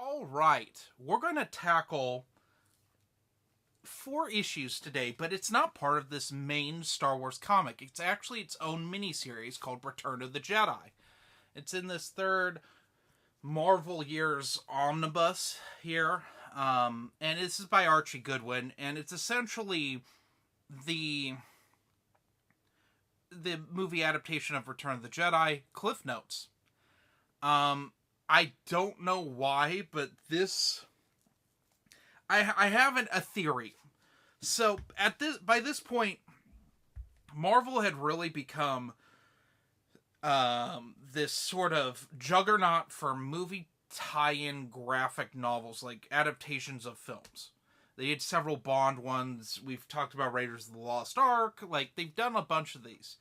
All right, we're going to tackle 4 issues today, but it's not part of this main Star Wars comic. It's actually its own miniseries called Return of the Jedi. It's in this third Marvel Years omnibus here, and this is by Archie Goodwin, and it's essentially the movie adaptation of Return of the Jedi Cliff Notes. I don't know why, but this I have a theory. So by this point, Marvel had really become this sort of juggernaut for movie tie-in graphic novels, like adaptations of films. They had several Bond ones. We've talked about Raiders of the Lost Ark. Like, they've done a bunch of these.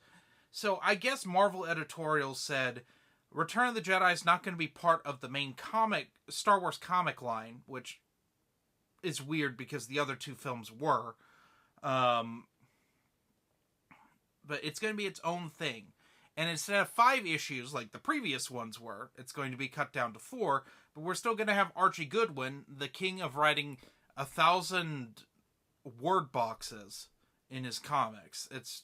So I guess Marvel editorial said Return of the Jedi is not going to be part of the main Star Wars comic line, which is weird because the other 2 films were. But it's going to be its own thing. And instead of 5 issues like the previous ones were, it's going to be cut down to 4. But we're still going to have Archie Goodwin, the king of writing 1,000 word boxes in his comics. It's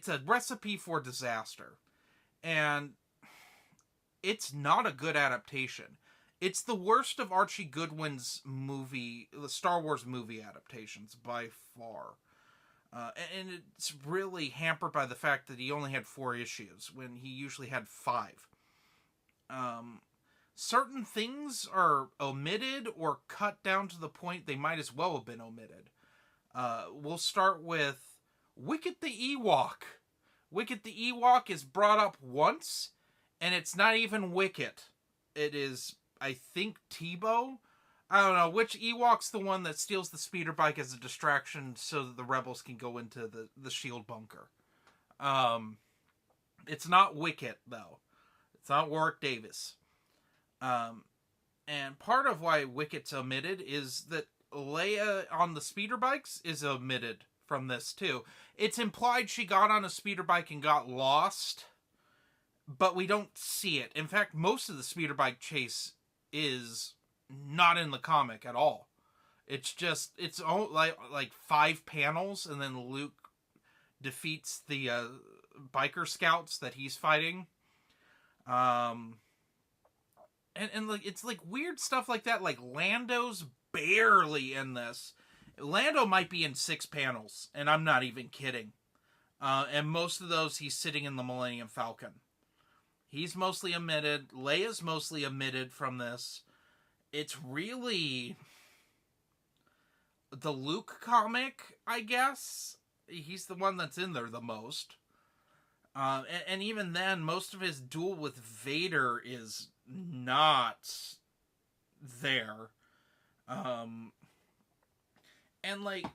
a recipe for disaster. And it's not a good adaptation. It's the worst of Archie Goodwin's the Star Wars movie adaptations by far. And it's really hampered by the fact that he only had 4 issues when he usually had 5. Certain things are omitted or cut down to the point they might as well have been omitted. We'll start with Wicket the Ewok. Wicket the Ewok is brought up once, and it's not even Wicket. It is, I think, Tebow. I don't know, which Ewok's the one that steals the speeder bike as a distraction so that the rebels can go into the shield bunker. It's not Wicket, though. It's not Warwick Davis. And part of why Wicket's omitted is that Leia on the speeder bikes is omitted from this, too. It's implied she got on a speeder bike and got lost, but we don't see it. In fact, most of the speeder bike chase is not in the comic at all. It's just, it's all like 5 panels, and then Luke defeats the biker scouts that he's fighting. And like, it's like weird stuff like that. Like, Lando's barely in this. Lando might be in 6 panels, and I'm not even kidding. And most of those, he's sitting in the Millennium Falcon. He's mostly omitted. Leia's mostly omitted from this. It's really the Luke comic, I guess. He's the one that's in there the most. And even then, most of his duel with Vader is not there. And, like,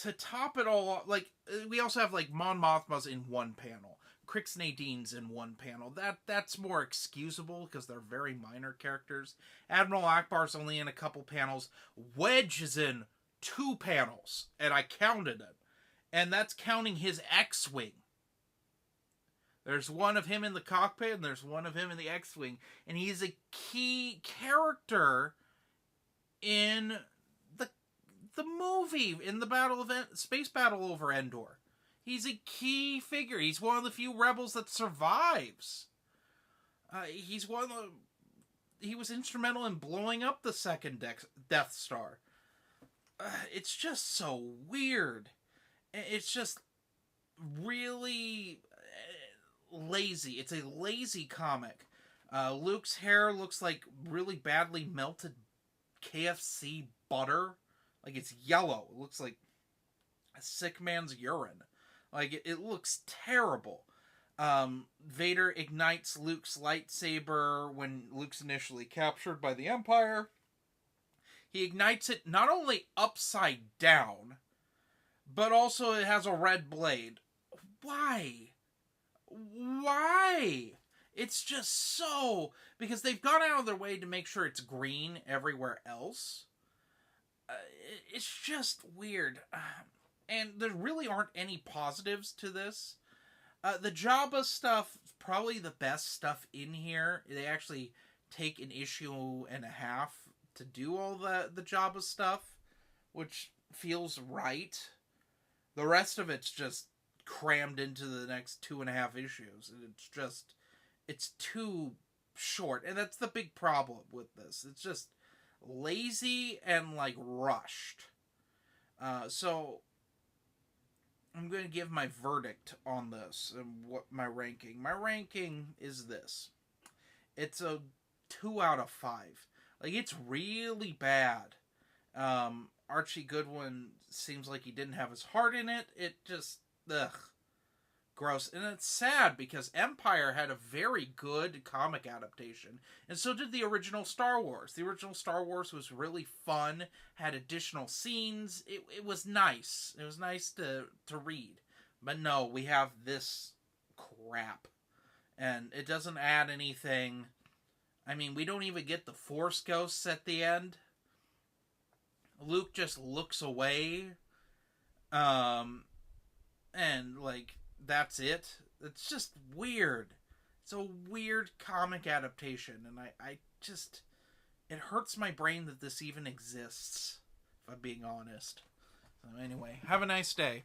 to top it all off, like, we also have, like, Mon Mothma's in 1 panel. Crix Nadine's in 1 panel. That's more excusable because they're very minor characters. Admiral Akbar's only in a couple panels. Wedge is in 2 panels, and I counted it. And that's counting his X-Wing. There's one of him in the cockpit, and there's one of him in the X-Wing. And he's a key character in the movie, in the space battle over Endor. He's a key figure. He's one of the few rebels that survives. He was instrumental in blowing up the second Death Star. It's just so weird. It's just really lazy. It's a lazy comic. Luke's hair looks like really badly melted KFC butter. Like, it's yellow. It looks like a sick man's urine. Like, it looks terrible. Vader ignites Luke's lightsaber when Luke's initially captured by the Empire. He ignites it not only upside down, but also it has a red blade. Why? Why? It's just so... Because they've gone out of their way to make sure it's green everywhere else. It's just weird. And there really aren't any positives to this. The Jabba stuff is probably the best stuff in here. They actually take an issue and a half to do all the Jabba stuff, which feels right. The rest of it's just crammed into the next 2.5 issues, and it's too short, and that's the big problem with this. It's just lazy and like rushed. So I'm going to give my verdict on this and what my ranking. My ranking is this. It's a 2 out of 5. Like, it's really bad. Archie Goodwin seems like he didn't have his heart in it. It just, gross. And it's sad because Empire had a very good comic adaptation, and so did the original Star Wars. The original Star Wars was really fun, had additional scenes. It was nice. It was nice to read. But no, we have this crap, and it doesn't add anything. I mean, we don't even get the Force ghosts at the end. Luke just looks away. And, like, that's it. It's just weird. It's a weird comic adaptation, and I just... It hurts my brain that this even exists, if I'm being honest. So anyway, have a nice day.